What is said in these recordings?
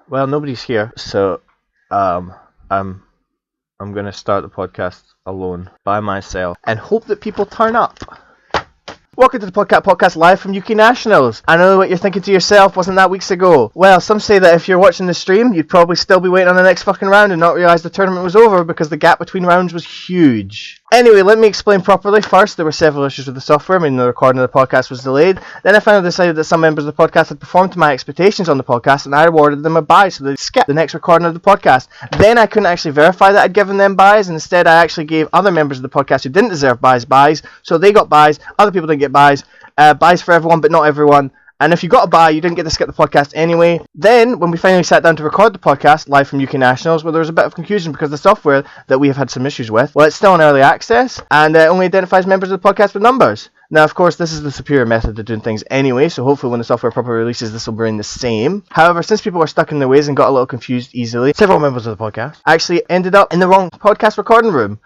Well, nobody's here, so I'm gonna start the podcast alone, by myself, and hope that people turn up. Welcome to the Podcat podcast live from UK Nationals. I know what you're thinking to yourself, wasn't that weeks ago? Well, some say that if you're watching the stream, you'd probably still be waiting on the next fucking round and not realise the tournament was over because the gap between rounds was huge. Anyway, let me explain properly. First, there were several issues with the software, meaning the recording of the podcast was delayed. Then I finally decided that some members of the podcast had performed to my expectations on the podcast, and I awarded them a buy, so they skipped the next recording of the podcast. Then I couldn't actually verify that I'd given them buys, and instead I actually gave other members of the podcast who didn't deserve buys, so they got buys, other people didn't get buys. Buys for everyone, but not everyone. And if you got a buy, you didn't get to skip the podcast anyway. Then, when we finally sat down to record the podcast live from UK Nationals, well, there was a bit of confusion because the software that we have had some issues with, well, it's still in early access, and only identifies members of the podcast with numbers. Now, of course, this is the superior method of doing things anyway, so hopefully when the software properly releases, this will bring the same. However, since people were stuck in their ways and got a little confused easily, several members of the podcast actually ended up in the wrong podcast recording room.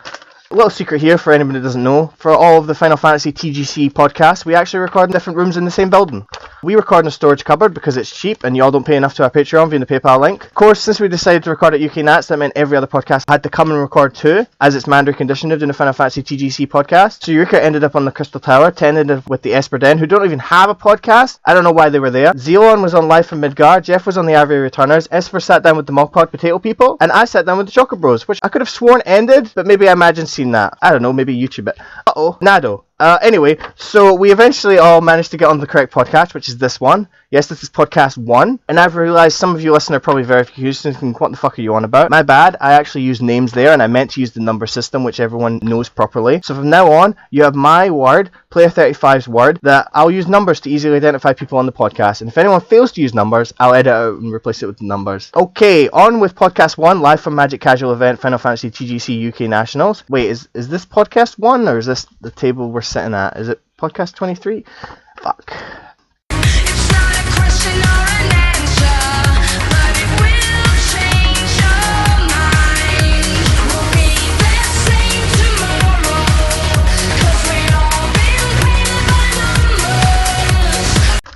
A little secret here for anybody that doesn't know, for all of the Final Fantasy TGC podcasts, we actually record in different rooms in the same building. We record in a storage cupboard because it's cheap and y'all don't pay enough to our Patreon via the PayPal link. Of course, since we decided to record at UK Nats, that meant every other podcast had to come and record too, as it's mandatory condition of doing a Final Fantasy TGC podcast. So Eureka ended up on the Crystal Tower, Ten ended up with the Esperden, who don't even have a podcast. I don't know why they were there. Zelon was on live from Midgar, Jeff was on the Ivory Returners, Esper sat down with the Mogpod Potato People, and I sat down with the Choco Bros, which I could have sworn ended, but maybe I imagined seeing that. I don't know, maybe YouTube it. Nado. Anyway, so we eventually all managed to get on the correct podcast, which is this one. Yes, this is podcast 1, and I've realised some of you listening are probably very confused and thinking, what the fuck are you on about? My bad, I actually used names there, and I meant to use the number system, which everyone knows properly. So from now on, you have my word, Player 35's word, that I'll use numbers to easily identify people on the podcast, and if anyone fails to use numbers, I'll edit out and replace it with the numbers. Okay, on with podcast 1, live from Magic Casual event, Final Fantasy TGC UK Nationals. Wait, is this podcast 1, or is this the table we're sitting at? Is it podcast 23? Fuck.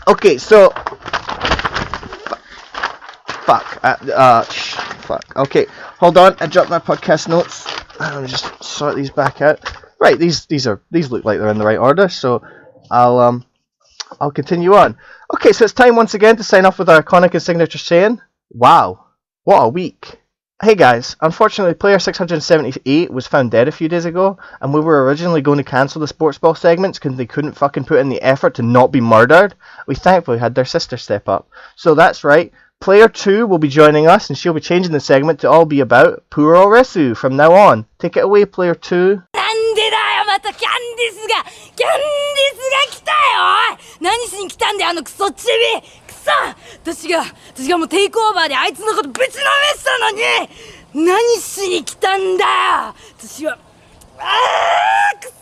Okay, so fuck. Okay, hold on. I dropped my podcast notes. Let me just sort these back out. Right, these look like they're in the right order, so I'll continue on. Okay, so it's time once again to sign off with our iconic and signature saying, wow, what a week. Hey guys, unfortunately player 678 was found dead a few days ago, and we were originally going to cancel the sports ball segments because they couldn't fucking put in the effort to not be murdered. We thankfully had their sister step up. So that's right, player 2 will be joining us, and she'll be changing the segment to all be about Puro Resu from now on. Take it away, player 2. キャンディスが来たよ。何しに来たんだよ、あのクソチビ。くそ、私がもうテイクオーバーであいつのことぶちのめしたのに、何しに来たんだよ。私はくそ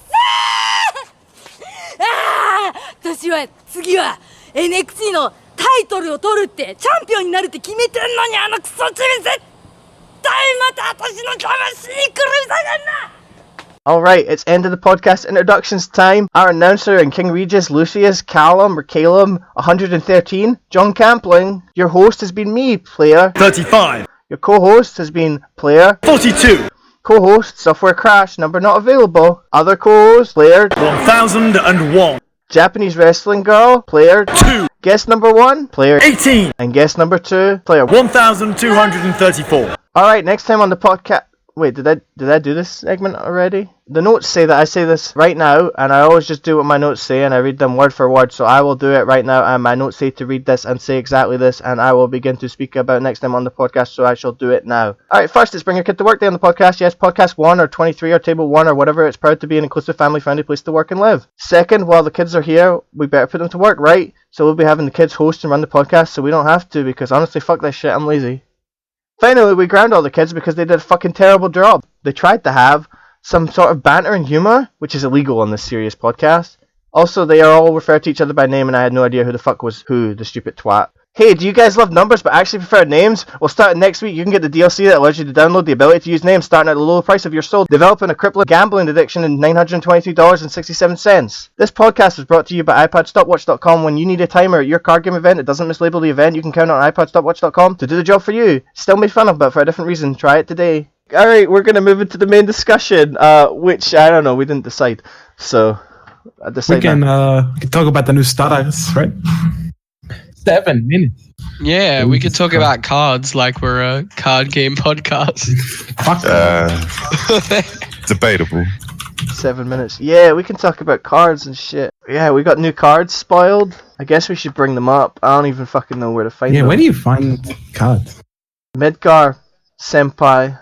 私は次は NXT のタイトルを取るってチャンピオンになるって決めてんのに、あのクソチビ絶対また私の邪魔しに来るみたいだな。Alright, it's end of the podcast introductions time. Our announcer and King Regis, Lucius, Callum, or Calum, 113, John Campling. Your host has been me, player 35. Your co-host has been player 42. Co-host, Software Crash, number not available. Other co-host, player 1001. Japanese Wrestling Girl, player 2. Guest number 1, player 18. And guest number 2, player 1234. Alright, next time on the podcast. Wait, did I do this segment already? The notes say that I say this right now, and I always just do what my notes say, and I read them word for word, so I will do it right now, and my notes say to read this and say exactly this, and I will begin to speak about next time on the podcast, so I shall do it now. Alright, first, it's Bring Your Kid to Work Day on the podcast. Yes, podcast 1 or 23 or table 1 or whatever, it's proud to be an inclusive, family-friendly place to work and live. Second, while the kids are here, we better put them to work, right? So we'll be having the kids host and run the podcast, so we don't have to, because honestly, fuck that shit, I'm lazy. Finally, we ground all the kids because they did a fucking terrible job. They tried to have some sort of banter and humour, which is illegal on this serious podcast. Also, they are all referred to each other by name, and I had no idea who the fuck was who, the stupid twat. Hey, do you guys love numbers but actually prefer names? Well, starting next week, you can get the DLC that allows you to download the ability to use names starting at the low price of your soul, developing a crippling gambling addiction in $922.67. This podcast was brought to you by iPadStopwatch.com. When you need a timer at your card game event that doesn't mislabel the event, you can count on iPadStopwatch.com to do the job for you. Still made fun of, but for a different reason. Try it today. Alright, we're going to move into the main discussion, which, I don't know, we didn't decide. So, I decided we can talk about the new starters, right? 7 minutes. Yeah, we could talk about cards like we're a card game podcast. Fuck Debatable. 7 minutes. Yeah, we can talk about cards and shit. Yeah, we got new cards spoiled. I guess we should bring them up. I don't even fucking know where to find them. Yeah, where do you find cards? Midgar, Senpai,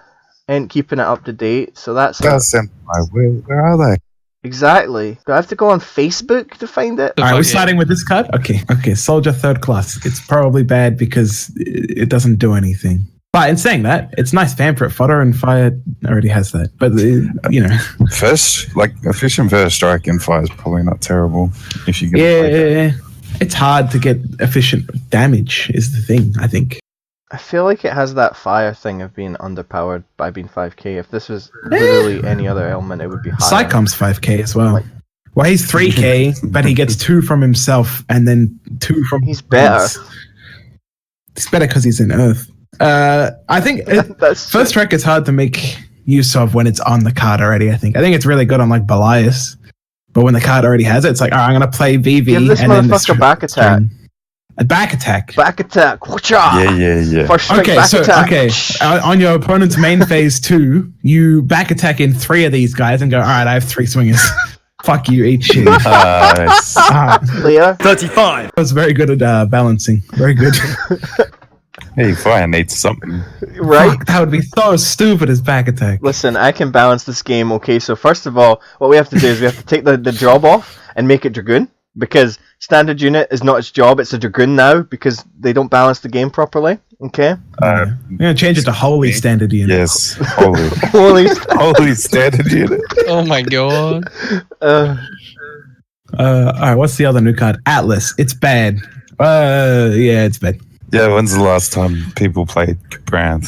ain't keeping it up to date, so that's... Senpai, where are they? Exactly. Do I have to go on Facebook to find it? Alright, we're starting with this card? Okay, Soldier 3rd class. It's probably bad because it doesn't do anything. But in saying that, it's nice Vampire fodder and Fire already has that. But, efficient first strike and Fire is probably not terrible if you get Yeah, it's hard to get efficient damage is the thing, I think. I feel like it has that fire thing of being underpowered by being 5k. If this was literally any other element, it would be higher. Psychom's 5k as well. Well, he's 3k, but he gets 2 from himself and then 2 from... He's better. He's better because he's in Earth. I think first strike is hard to make use of when it's on the card already, I think. I think it's really good on like Belias. But when the card already has it, it's like, all right, I'm going to play VV. Give this motherfucker back attack. A back attack. Back attack. Whatcha? Yeah. First strike, back attack. On your opponent's main phase 2, you back attack in 3 of these guys and go, all right, I have 3 swingers. Fuck you, eat shit. Clear. 35. That was very good at balancing. Very good. Hey, Fire needs something. Right? Fuck, that would be so stupid as back attack. Listen, I can balance this game. Okay, so first of all, what we have to do is we have to take the job off and make it Dragoon. Because standard unit is not its job, it's a Dragoon now because they don't balance the game properly. Okay? I'm going to change it to Holy Standard Unit. Yes, holy. Holy Standard Unit. Oh my god. Alright, what's the other new card? Atlas. It's bad. Yeah, it's bad. Yeah, when's the last time people played Brandt?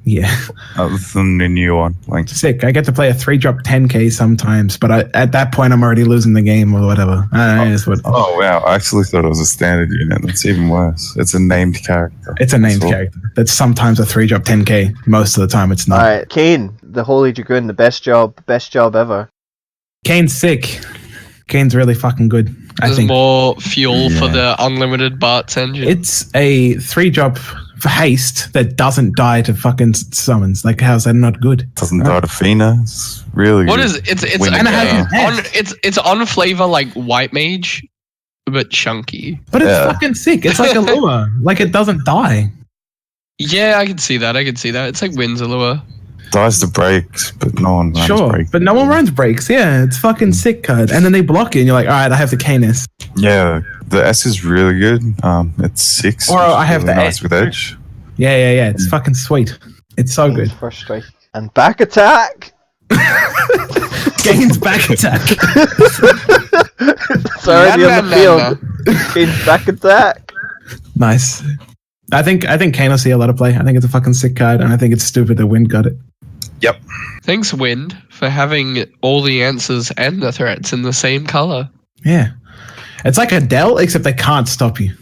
Yeah. Other than the new one. Like, sick. I get to play a 3-drop 10k sometimes, but at that point I'm already losing the game or whatever. oh wow, I actually thought it was a standard unit. That's even worse. It's a named character. It's a named character. That's sometimes a 3-drop 10k. Most of the time it's not. Alright, Kane, the Holy Dragoon, the best job ever. Kane's sick. Kane's really fucking good. I think more fuel for the unlimited Bart's engine. It's a 3-drop for haste that doesn't die to fucking summons. Like, how's that not good? Doesn't die to Fina. It's really what good. is it? It's on flavor like White Mage, but chunky. But it's fucking sick. It's like a lure. Like, it doesn't die. Yeah, I can see that. It's like Wind's Allure. Dies to breaks, but no one runs breaks. But no one runs breaks. Yeah, it's fucking sick card. And then they block you and you're like, all right, I have the Canis. Yeah, the S is really good. It's 6. Or I have really the nice with edge. Yeah. It's fucking sweet. It's so good. First strike. And back attack! Gains back attack. It's already on the field. Gains back attack. Nice. I think Kane will see a lot of play. I think it's a fucking sick card, and I think it's stupid that Wind got it. Yep. Thanks, Wind, for having all the answers and the threats in the same color. Yeah. It's like Adele, except they can't stop you.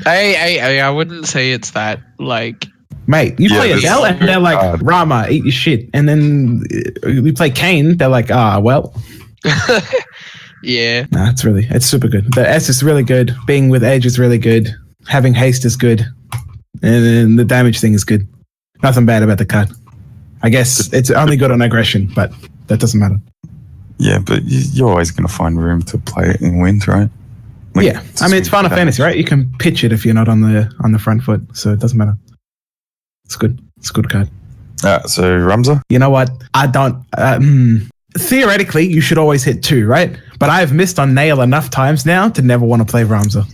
Hey, I wouldn't say it's that, like... Mate, you play Adele, and they're like, Rama, eat your shit. And then we play Kane, they're like, well... Yeah. Nah, it's super good. The S is really good. Being with Edge is really good. Having haste is good. And then the damage thing is good. Nothing bad about the card. I guess it's only good on aggression, but that doesn't matter. Yeah, but you're always going to find room to play it in Wind, right? Like, yeah, I mean, it's Final Fantasy, right? You can pitch it if you're not on the front foot, so it doesn't matter. It's good. It's a good card. So Ramza? You know what? I don't... theoretically, you should always hit 2, right? But I've missed on Nail enough times now to never want to play Ramza.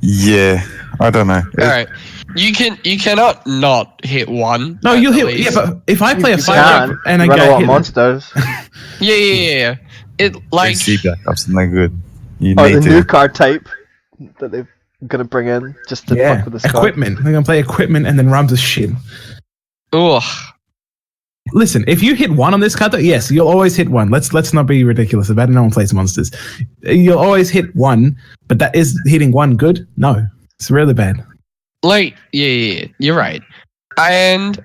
Yeah, I don't know. All right. You cannot not hit 1. No, you'll hit... Yeah, but if I play a 5 and I get hit... monsters. Yeah. It, like... See backups and they're good. The new card type that they've gonna bring in just to fuck with this card. Equipment. They're gonna play equipment and then Ram's shit. Ugh. Listen, if you hit 1 on this card, though, yes, you'll always hit 1. Let's not be ridiculous about it. No one plays monsters. You'll always hit 1, but that is hitting 1 good? No, it's really bad. Like, yeah, you're right. And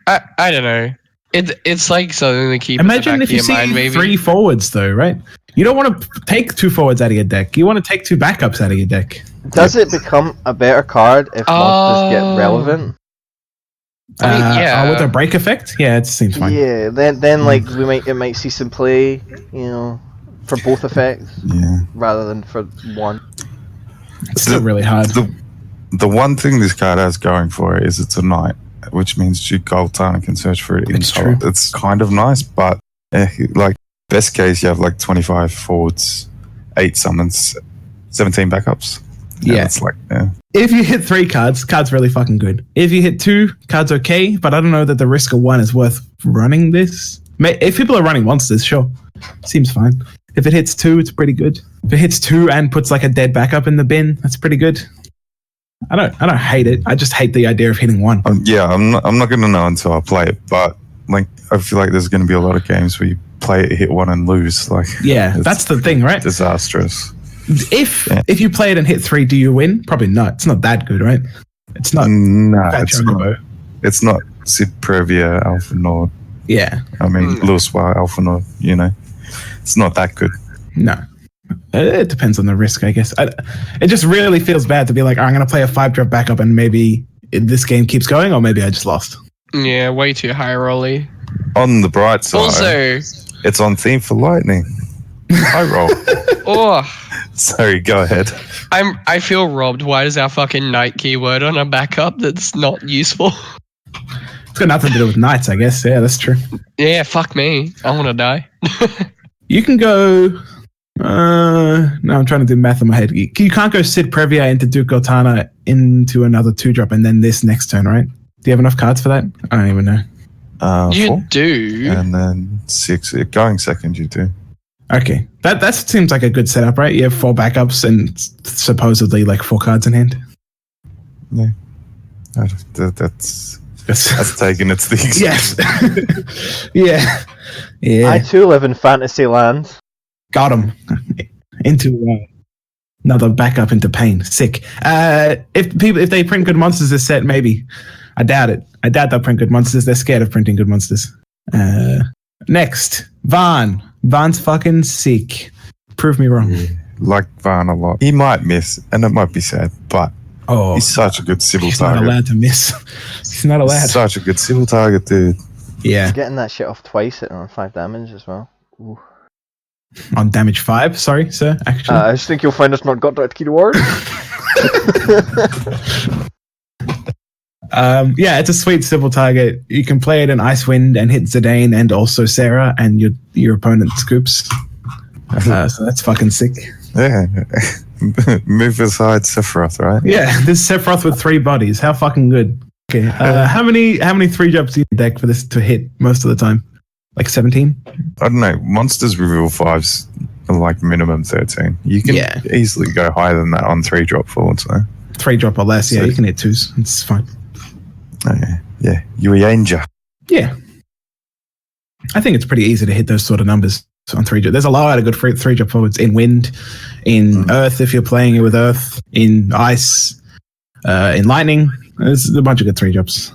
I don't know. It's like something to keep. Imagine if you see mind, maybe. 3 forwards, though, right? You don't want to take 2 forwards out of your deck. You want to take 2 backups out of your deck. Does it become a better card if monsters get relevant? I mean, yeah. With a break effect? Yeah, it seems fine. Yeah, then like it might see some play, for both effects. Yeah. Rather than for one. It's still really hard. The one thing this card has going for it is it's a knight, which means you Goltana can search for it in color. True. It's kind of nice, but like best case you have like 25 forwards, 8 summons, 17 backups. Yeah. It's like, yeah. If you hit 3 cards, card's really fucking good. If you hit 2, card's okay, but I don't know that the risk of 1 is worth running this. If people are running monsters, sure. Seems fine. If it hits 2, it's pretty good. If it hits 2 and puts like a dead backup in the bin, that's pretty good. I don't hate it. I just hate the idea of hitting 1. I'm not going to know until I play it, but like I feel like there's going to be a lot of games where you play it, hit 1 and lose. Like, yeah, that's the thing, right? Disastrous. If you play it and hit 3, do you win? Probably not. It's not that good, right? It's not. No, it's not. It's not Sid Previa Alpha Nord. Yeah. I mean, Lewis Alpha Nord, It's not that good. No. It depends on the risk, I guess. It just really feels bad to be like, I'm going to play a 5-drop backup and maybe this game keeps going or maybe I just lost. Yeah, way too high rolly. On the bright side, Also, it's on theme for lightning. High roll. Oh, Sorry, go ahead. I feel robbed. Why is our fucking knight keyword on a backup that's not useful? It's got nothing to do with knights, I guess. Yeah, that's true. Yeah, fuck me. I want to die. You can go... no, I'm trying to do math in my head. You can't go Sid Previa into Duke Goltana into another 2-drop and then this next turn, right? Do you have enough cards for that? I don't even know. You 4, do. and then 6. Going second, you do. Okay, that seems like a good setup, right? You have 4 backups and supposedly like 4 cards in hand. Yeah, that's taking its things. Yes. yeah. I too live in fantasy land. Got him. Into another backup into pain. Sick. If they print good monsters this set, maybe. I doubt it. I doubt they'll print good monsters. They're scared of printing good monsters. Next, Vaughn. Vaughn's fucking sick. Prove me wrong. Yeah, like Vaughn a lot. He might miss, and it might be sad, but he's such a good Sybil target. He's not allowed to miss. He's not allowed. He's such a good Sybil target, dude. Yeah. He's getting that shit off twice at on 5 damage as well. Ooh. On damage 5, sorry, sir, actually. I just think you'll find us not got that keyword. Yeah, it's a sweet Sybil target. You can play it in Icewind and hit Zidane and also Sarah, and your opponent scoops. So that's fucking sick. Yeah. Move aside Sephiroth, right? Yeah, this is Sephiroth with 3 bodies. How fucking good. Okay, how many 3-drops do you deck for this to hit most of the time? Like 17? I don't know. Monsters reveal 5s are like minimum 13. You can easily go higher than that on 3-drop forwards, though. 3-drop or less, yeah, you can hit 2s. It's fine. Oh, yeah. You a Yanger. Yeah. I think it's pretty easy to hit those sort of numbers on 3-drop. There's a lot of good 3-drop forwards in Wind, in Earth if you're playing it with Earth, in Ice, in Lightning. There's a bunch of good 3-drops.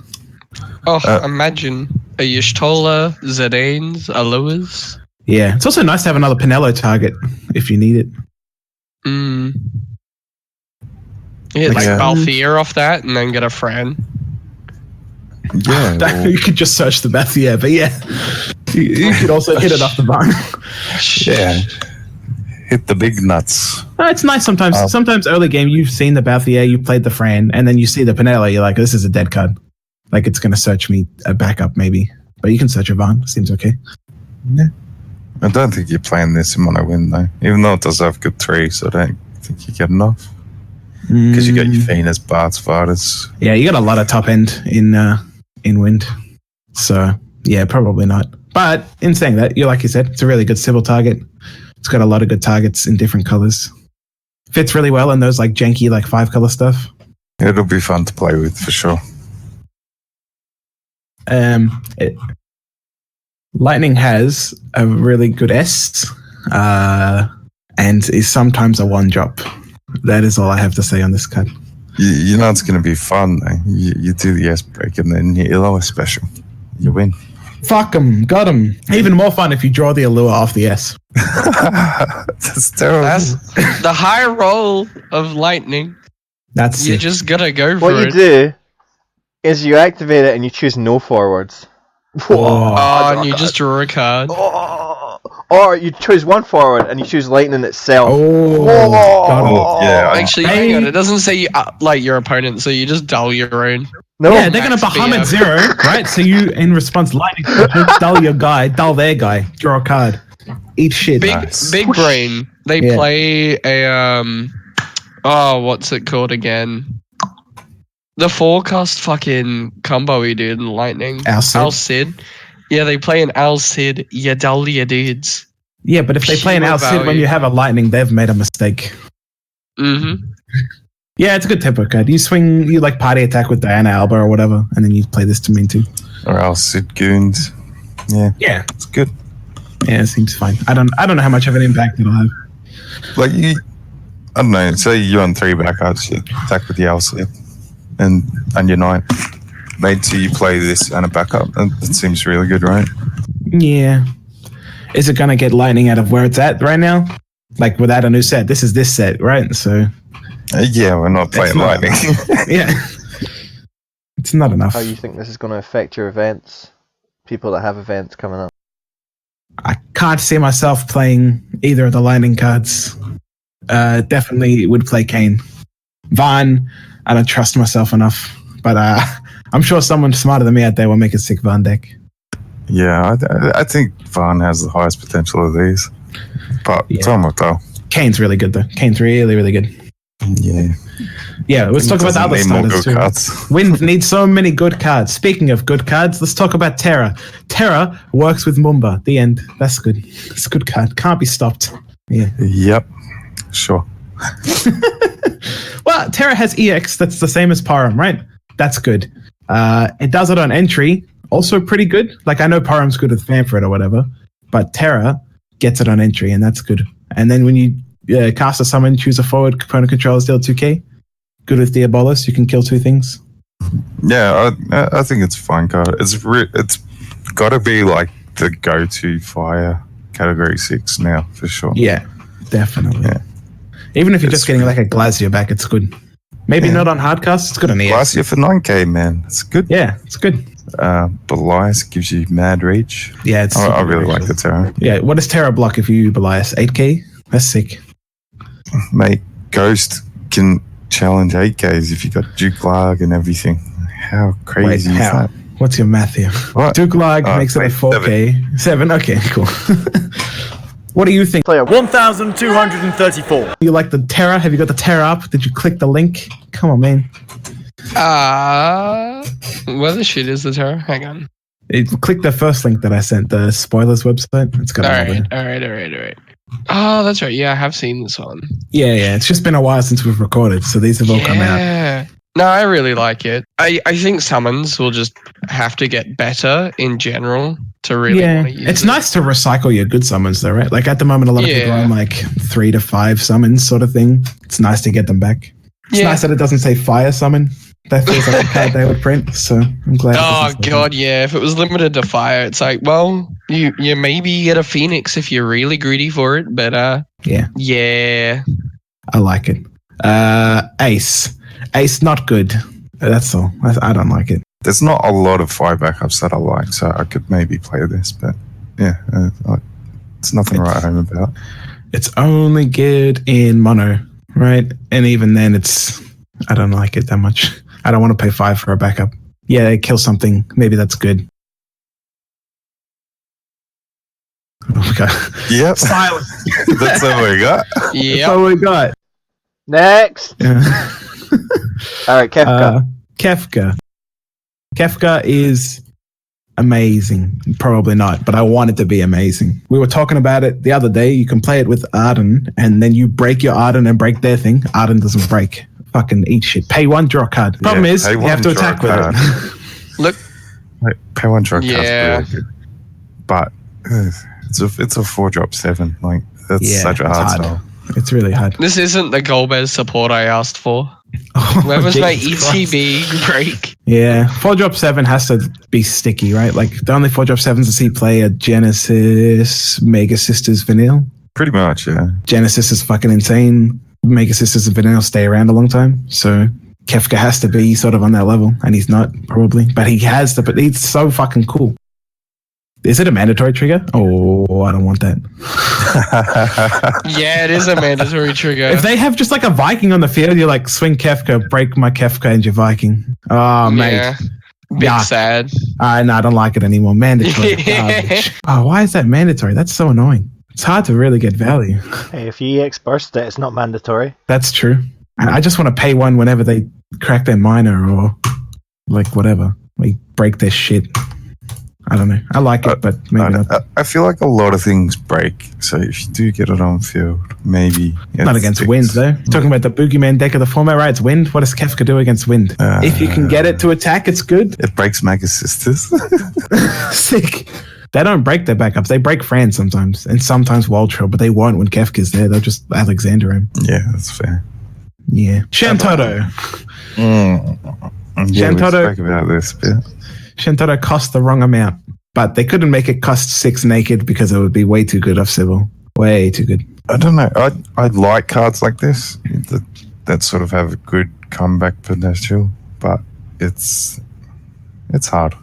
Imagine a Y'shtola, Zidane's, a Lewis. Yeah, it's also nice to have another Pinello target if you need it. Yeah, like Balthier off that and then get a Fran. Yeah. You could just search the Balthier, but yeah. You could also hit it off the barn. Yeah. Hit the big nuts. It's nice sometimes. Sometimes early game, you've seen the Balthier, you played the Fran, and then you see the Pinello, you're like, this is a dead card. Like, it's going to search me a backup, maybe. But you can search a Vaughn. Seems okay. Yeah. I don't think you're playing this in Mono Win, though. Even though it does have good 3, so I don't think you get enough. Because you got your Phoenix, Bart's, Vardas. Yeah, you got a lot of top end in Wind. So, yeah, probably not. But in saying that, like you said, it's a really good Sybil target. It's got a lot of good targets in different colors. fits really well in those like janky like 5-color stuff. It'll be fun to play with for sure. Lightning has a really good S, and is sometimes a 1-drop. That is all I have to say on this card. You know it's going to be fun, though. You do the S break and then you allow a special. You win. Fuck him, got him. Even more fun if you draw the allure off the S. That's terrible. That's the high roll of lightning. That's You sick. just gotta go for What you it. do is you activate it and you choose no forwards. Oh, and you just draw a card. Oh. Or you choose one forward and you choose lightning itself. Oh, got him. Yeah, Actually, hang on. It doesn't say you like your opponent, so you just dull your own. No, Yeah, they're gonna Max Bahamut BF. 0, right? So you, in response, lightning, just dull your guy, dull their guy, draw a card, eat shit. Big brain. They Yeah. play a what's it called again? The forecast fucking combo we did in lightning. Al Cid. Yeah, they play an Al Cid. You dull your dudes. Yeah, but if they play an Pure Al Cid when value. you have a lightning, they've made a mistake. Mm-hmm. Yeah, it's a good tempo card. You swing, you like party attack with Diana Alba or whatever, and then you play this to mean too. Or else Sid Goons. Yeah, Yeah, it's good. yeah, it seems fine. I don't know how much of an impact it'll have. Like I don't know. Say you're on 3 backups, you attack with the LC, and your knight. Made so you play this and a backup. That seems really good, right? Yeah. Is it gonna get lightning out of where it's at right now? Like without a new set. This is this set, right? So Yeah, we're not playing not lightning. yeah. It's not enough. how you think this is going to affect your events? People that have events coming up. I can't see myself playing either of the lightning cards. Definitely would play Kane. Vaughn, I don't trust myself enough. But I'm sure someone smarter than me out there will make a sick Vaughn deck. Yeah, I think Vaughn has the highest potential of these. But time will tell. Kane's really good though. Kane's really, really good. Yeah. Yeah, let's talk about the other Doesn't need more starters good too. cards. Wind needs so many good cards. Speaking of good cards, let's talk about Terra. Terra works with Mumba. The end. That's good. It's a good card. Can't be stopped. Yeah. Yep. Sure. Well, Terra has EX that's the same as Param, right? That's good. It does it on entry. Also pretty good. Like, I know Param's good with Fanfred or whatever, but Terra gets it on entry, and that's good. And then when you cast a summon, choose a forward, opponent controls, deal 2k. Good with Diabolus. You can kill 2 things. Yeah, I think it's a fine card. It's got to be like the go-to fire category 6 now for sure. Yeah, definitely. Yeah. Even if you're It's just getting like a Glacier back, it's good. Maybe not on hardcast. It's good on EX. Last year for 9k, man. It's good. Yeah, it's good. Belias gives you mad reach. Yeah, it's. I super really good. like the Terra. Yeah, what does Terra block if you Belias? 8k? That's sick. Mate, Ghost can challenge 8Ks if you got Duke Larg and everything. How crazy is how? that? What's your math here? What? Duke Lag makes it a wait, 4k. 7? Okay, cool. What do you think? Play a 1,234. You like the Terra? Have you got the Terra up? Did you click the link? Come on, man. Where the shit is the Terra? Hang on. Click the first link that I sent, the spoilers website. It's got all there. All right. Oh, that's right. Yeah, I have seen this one. Yeah. It's just been a while since we've recorded, so these have all come out. Yeah. No, I really like it. I think summons will just have to get better in general to really Yeah, want to use it's it. nice to recycle your good summons, though, right? Like at the moment, a lot of people are Yeah. on like 3 to 5 summons, sort of thing. It's nice to get them back. It's Yeah. nice that it doesn't say fire summon. That feels like a card they would print. So I'm glad. it Oh doesn't say god, yeah. If it was limited to fire, it's like, well, you maybe get a Phoenix if you're really greedy for it, but that. Yeah, yeah. I like it. Ace, not good. That's all. I don't like it. There's not a lot of 5 backups that I like, so I could maybe play this, but yeah, it's nothing to write home about. It's only good in mono, right? And even then, I don't like it that much. I don't want to pay 5 for a backup. Yeah, kill something. Maybe that's good. Oh my god. Yep, Silence. that's all we got. That's Yeah. all we got. Next. Yeah. All right, Kefka. Kefka. Kefka is amazing. Probably not, but I want it to be amazing. We were talking about it the other day. You can play it with Arden, and then you break your Arden and break their thing. Arden doesn't break. Fucking eat shit. Pay 1, draw a card. Problem is, you have to attack with it. Look. Pay 1, draw a card. Yeah. Really good. But it's a 4-drop 7. Like, that's such a hard spell. It's really hard. This isn't the Golbez support I asked for. Where was my ETB break? Yeah, 4-drop 7 has to be sticky, right? Like, the only 4-drop 7s I see play are Genesis, Mega Sisters, Vanille. Pretty much, yeah. Genesis is fucking insane. Mega Sisters and Vanille stay around a long time, so Kefka has to be sort of on that level, and he's not, probably. But he has to, but he's so fucking cool. Is it a mandatory trigger? Oh, I don't want that. Yeah, it is a mandatory trigger. If they have just like a Viking on the field, you're like, swing Kefka, break my Kefka, and your Viking. Oh, mate. Yeah. Big sad. No, I don't like it anymore. Mandatory. Oh, why is that mandatory? That's so annoying. It's hard to really get value. Hey, if you EX burst it, it's not mandatory. That's true. And I just want to pay 1 whenever they crack their minor or like whatever. Like break their shit. I don't know. I like it, but maybe not. I feel like a lot of things break. So if you do get it on field, maybe. Not against wind, though. You're talking about the Boogeyman deck of the format, right? It's wind. What does Kefka do against wind? If you can get it to attack, it's good. It breaks Mega Sisters. Sick. They don't break their backups. They break Fran sometimes, and sometimes Wild Trail, but they won't when Kefka's there. They'll just Alexander him. Yeah, that's fair. Yeah. Shantoto. Yeah, Shantoto. we spoke about this bit. Shantoto cost the wrong amount, but they couldn't make it cost 6 naked because it would be way too good off Sybil. Way too good. I don't know. I like cards like this that sort of have a good comeback potential, but it's hard.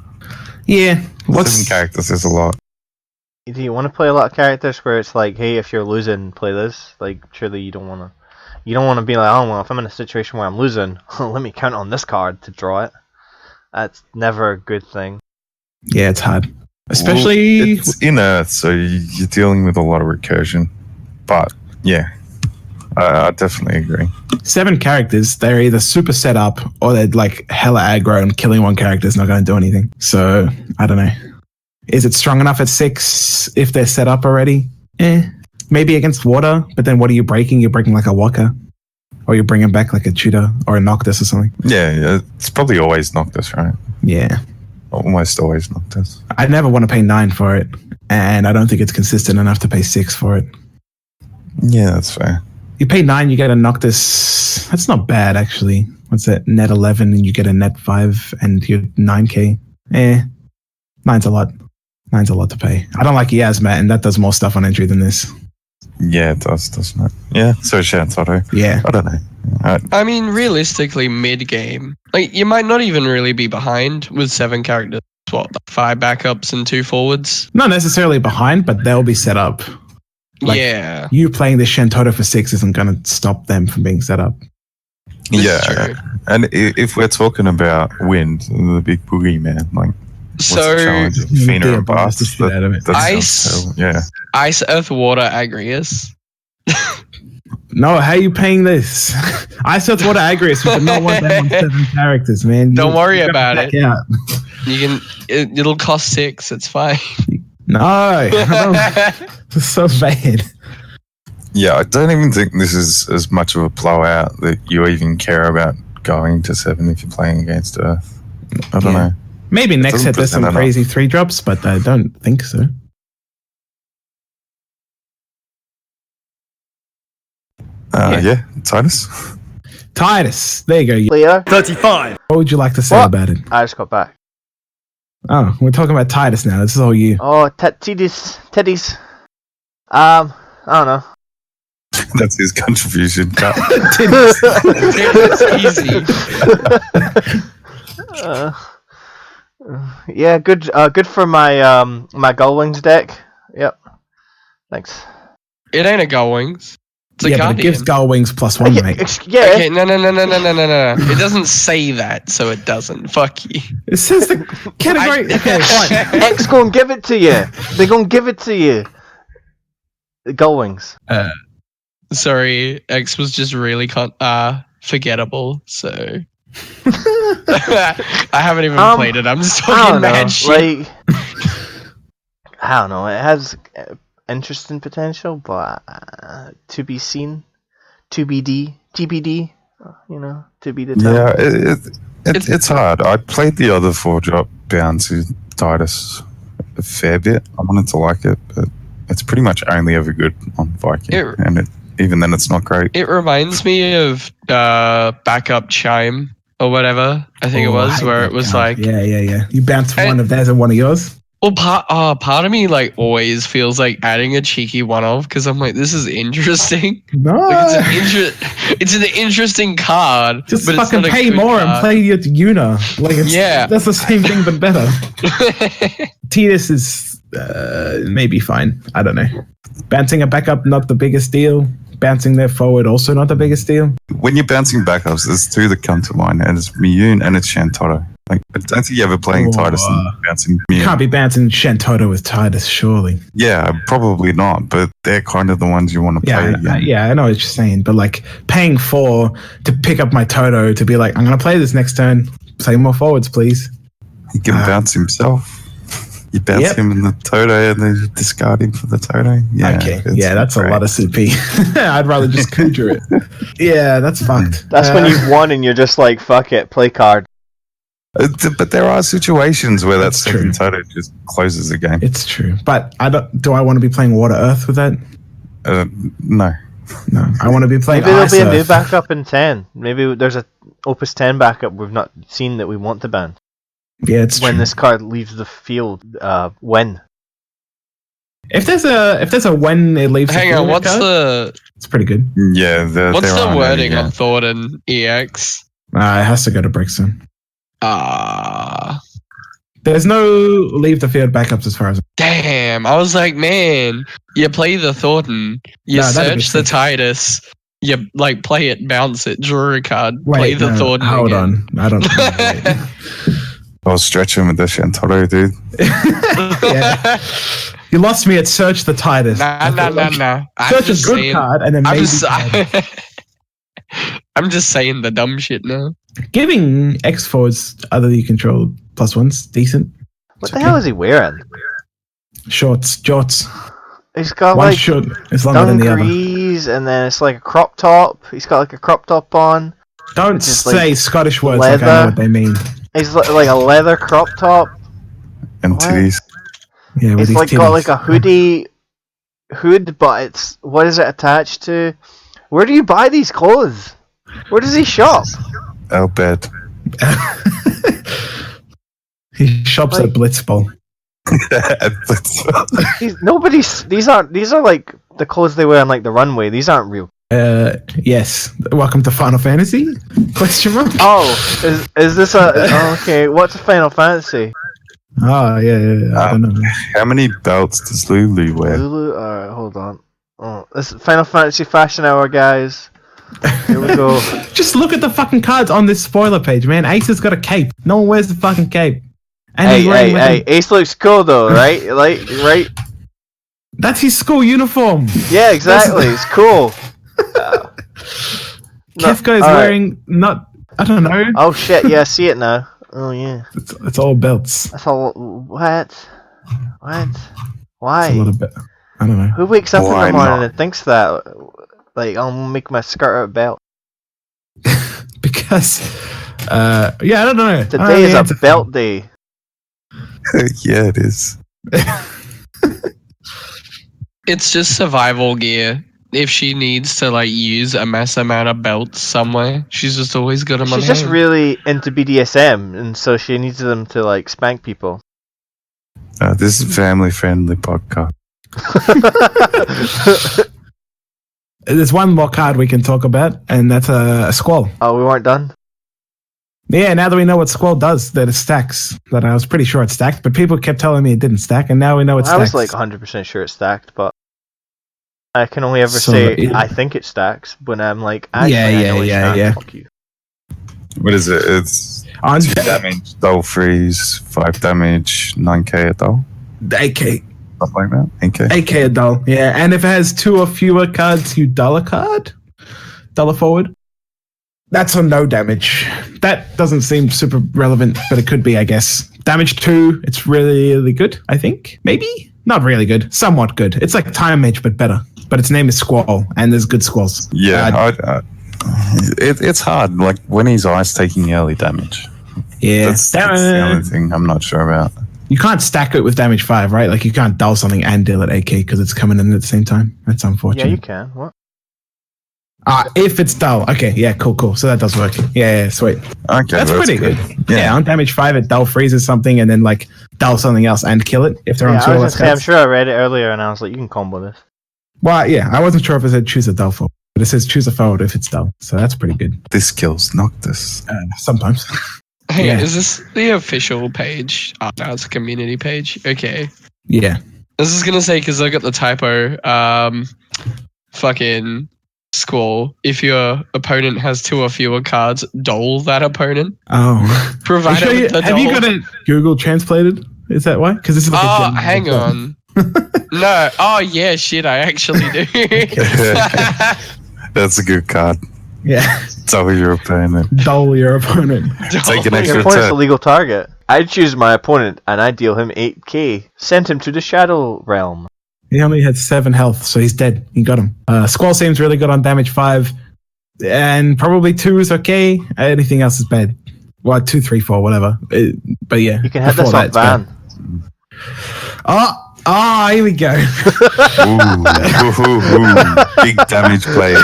Yeah. 7 characters is a lot. Do you want to play a lot of characters where it's like, hey, if you're losing, play this? Like, surely you don't want to. You don't want to be like, oh well, if I'm in a situation where I'm losing, let me count on this card to draw it. That's never a good thing. Yeah, it's hard. Especially... Well, it's in Earth, so you're dealing with a lot of recursion. But, yeah, I definitely agree. 7 characters, they're either super set up or they're like hella aggro and killing one character is not going to do anything. So, I don't know. Is it strong enough at 6 if they're set up already? Maybe against water, but then what are you breaking? You're breaking like a Waka. Or you're bringing back like a Tudor or a Noctis or something. Yeah, it's probably always Noctis, right? Yeah. Almost always Noctis. I never want to pay 9 for it, and I don't think it's consistent enough to pay 6 for it. Yeah, that's fair. You pay 9, you get a Noctis. That's not bad, actually. What's that? Net 11, and you get a net 5, and you're 9k. 9's a lot. 9's a lot to pay. I don't like Yasmat, and that does more stuff on entry than this. Yeah, it does, doesn't it? Yeah, so Shantoto. Yeah. I don't know. I mean, realistically, mid-game, like, you might not even really be behind with 7 characters. What, 5 backups and 2 forwards? Not necessarily behind, but they'll be set up. Like, yeah. You playing the Shantoto for 6 isn't going to stop them from being set up. Yeah. And if we're talking about wind, the big boogeyman, like, so what's the challenge? Fina and Bast. Ice, Earth, Water, Agrius. No, how are you paying this? Ice, Earth, Water, Agrius. You cannot want them on 7 characters, man. Don't worry about it. Out. You can. It'll cost 6. It's fine. No, it's so bad. Yeah, I don't even think this is as much of a blowout that you even care about going to 7 if you're playing against Earth. I don't know. Maybe next set there's some crazy 3 drops, but I don't think so. Yeah, Titus. Titus, there you go. Leo? 35. What would you like to say about it? I just got back. Oh, we're talking about Titus now. This is all you. Oh, teddies. I don't know. That's his contribution. It's easy. Yeah, good for my my Gullwings deck. Yep. Thanks. It ain't a Gullwings. It's a but Guardian. it gives Gullwings +1, mate. Yeah. Okay, no. It doesn't say that, so it doesn't. Fuck you. It says the category. Okay, fine. X gonna give it to you. They're gonna give it to you. The Gullwings. Sorry, X was just really forgettable, so... I haven't even played it. I'm just I talking don't know. mad shit. Like, I don't know. It has interesting potential, but to be seen, TBD. You know, to be determined. Yeah, it's hard. I played the other 4-drop bounty Titus a fair bit. I wanted to like it, but it's pretty much only ever good on Viking, and even then, it's not great. It reminds me of Backup Chime or whatever. I think it was where it was like, yeah. You bounce one of theirs and one of yours. Well, part of me like always feels like adding a cheeky one-off because I'm like, this is interesting. No, Like, it's an interesting card. Just but fucking it's not a pay good more card. and play your Una. Like, that's the same thing but better. Titus is maybe fine. I don't know. Bouncing a backup, not the biggest deal. Bouncing their forward, also not the biggest deal. When you're bouncing backups, there's two that come to mind, and it's Miyun and it's Shantotto. Like, I don't think you're ever playing Titus and bouncing Miyun. You can't be bouncing Shantotto with Titus, surely. Yeah, probably not, but they're kind of the ones you want to play again. Yeah, I know what you're saying, but like paying 4 to pick up my Toto to be like, I'm going to play this next turn. Play more forwards, please. He can bounce himself. You bounce him in the Toto and then you discard him for the Toto. Yeah, okay. Yeah, that's great. A lot of CP. I'd rather just Kudra it. Yeah, that's fucked. That's when you've won and you're just like, fuck it, play card. But there are situations where that second Toto just closes the game. It's true. But do I want to be playing Water Earth with that? No. No, I want to be playing Maybe there'll Ice be a Earth. new backup in 10. Maybe there's a Opus 10 backup we've not seen that we want to ban. Yeah, it's when true. this card leaves the field. When? If there's a when it leaves. Hang the on, field what's card, the? It's pretty good. Yeah. What's the wording on Thornton EX? It has to go to Brixton. There's no leave the field backups as far as. Damn, I was like, man, you play the Thornton, you search the Titus, you like play it, bounce it, draw a card, play the Thornton. Hold again. on, I don't. I'll stretch him with the Shantotto, dude. Yeah. You lost me at search the Titus. Nah. Search a good card and then maybe. I'm just saying the dumb shit now. Giving X forwards other you control +1's decent. What the hell is he wearing? Shorts. He's got one like short is longer than the other. dungarees, and then it's like a crop top. He's got like a crop top on. Don't say like Scottish words leather. like I know what they mean. He's like a leather crop top. And titties. Yeah, with It's these like titties. got like a hood, but it's what is it attached to? Where do you buy these clothes? Where does he shop? Bed. He shops at Blitzball. These are like the clothes they wear on like the runway. These aren't real. Yes. Welcome to Final Fantasy? Question mark? Oh, is this okay? What's a Final Fantasy? Oh yeah. I don't know. How many belts does Lulu wear? Lulu. Alright, hold on. Oh, this is Final Fantasy Fashion Hour, guys. Here we go. Just look at the fucking cards on this spoiler page, man. Ace has got a cape. No one wears the fucking cape. And he's wearing hey, Ace looks cool though, right? Right? That's his school uniform. Yeah, exactly. It's cool. Kefka is wearing I don't know. Oh shit! Yeah, I see it now. Oh yeah. It's all belts. That's all. What? Why? It's a lot of I don't know. Who wakes up in Why the morning not? and thinks that? Like, I'll make my skirt out of belt. Because, I don't know. Today is a belt day. Yeah, it is. It's just survival gear. If she needs to like use a mass amount of belts somewhere, she's just always got them on She's just hand. really into BDSM, and so she needs them to like spank people. This is a family-friendly podcast. There's one more card we can talk about, and that's a Squall. Oh, we weren't done? Yeah, now that we know what Squall does, that it stacks. That I was pretty sure it stacked, but people kept telling me it didn't stack, and now we know it I stacks. was like 100% sure it stacked, but I can only ever So, say yeah. I think it stacks when I'm like, actually, I know it stacks. yeah. Fuck you. What is it? It's On 2 damage, dull freeze, 5 damage, 9k a dull. AK. Stuff like that. 8k. AK a dull, yeah. And if it has 2 or fewer cards, you dull a card? Dull a forward? That's on no damage. That doesn't seem super relevant, but it could be, I guess. Damage 2, it's really, really good, I think. Maybe? Not really good. Somewhat good. It's like Time Mage, but better. But its name is Squall, and there's good Squalls. Yeah, it's hard. Like, when he's ice taking early damage. Yeah. That's the only thing I'm not sure about. You can't stack it with damage 5, right? Like, you can't dull something and deal it AK because it's coming in at the same time. That's unfortunate. Yeah, you can. What? If it's dull. Okay, yeah, cool. So that does work. Yeah, sweet. Okay, that's pretty good. Yeah, on damage 5, it dull freezes something and then, like, dull something else and kill it if they're on 2 or less cards. I'm sure I read it earlier and I was like, you can combo this. Well, yeah, I wasn't sure if it said choose a dull forward, but it says choose a forward if it's dull. So that's pretty good. This kills Noctis. Sometimes. Hang on, is this the official page? Oh, no, it's a community page. Okay. Yeah. I was just going to say, because I got the typo, fucking Squall. If your opponent has 2 or fewer cards, dole that opponent. Oh. Provide it with the have dole. you got it Google translated? Is that why? Because this is like hang on. No. Oh, yeah, shit, I actually do. That's a good card. Yeah. Dull your opponent. Dull your opponent. Take an Your extra opponent's a turn. legal target. I choose my opponent and I deal him 8k. Send him to the Shadow Realm. He only had 7 health, so he's dead. You got him. Squall seems really good on damage 5. And probably 2 is okay. Anything else is bad. Well, 2, 3, 4, whatever. But yeah. You can hit this on Van. Here we go. Ooh. Big damage play.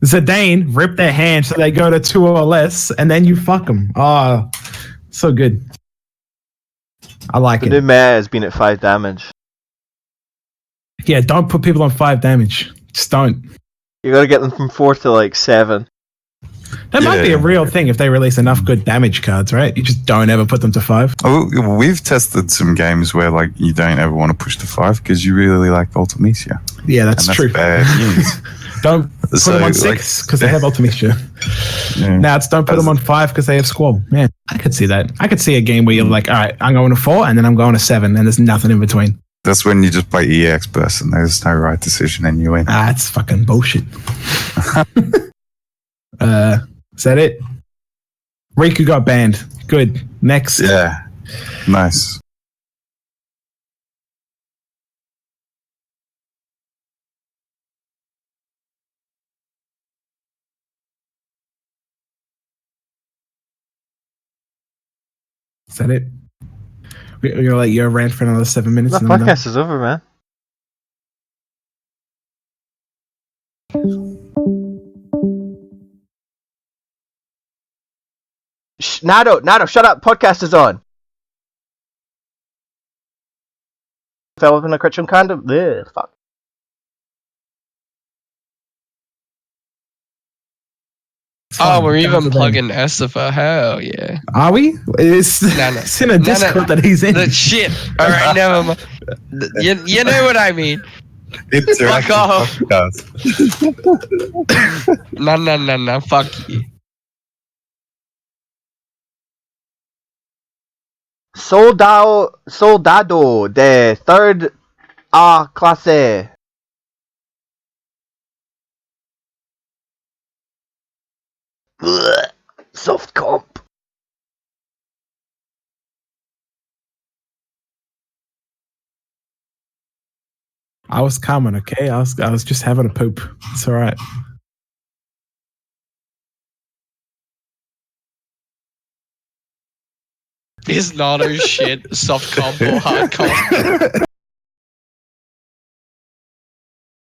Zidane, rip their hand so they go to 2 or less, and then you fuck them. Oh, so good. I like The it. new meta has been at 5 damage. Yeah, don't put people on 5 damage. Just don't. You gotta get them from 4 to like 7. That might be a real thing if they release enough good damage cards, right? You just don't ever put them to 5. Oh, we've tested some games where like you don't ever want to push to 5 because you really like Ultimecia. Yeah, that's true. Bad news. Don't put them on 6 because they have Ultimecia. Yeah. Now it's don't put them on 5 because they have Squall. Man, I could see that. I could see a game where you're like, all right, I'm going to 4 and then I'm going to 7 and there's nothing in between. That's when you just play EX burst and there's no right decision and you win. It's fucking bullshit. Is that it? Riku got banned. Good. Next. Yeah. Nice. Is that it? We're going to let you rant for another 7 minutes. The podcast is over, man. Nado, shut up. Podcast is on. Fell within a Christian condom. Ugh, fuck. We're even plugging Estifa. Hell yeah. Are we? It's in a Discord that he's in. Shit. All right, never mind. You know what I mean. Fuck off. No. Fuck you. Soldado de third A clase. Ugh, soft comp. I was coming, okay? I was just having a poop. It's all right. Is not shit soft comp or hard comp.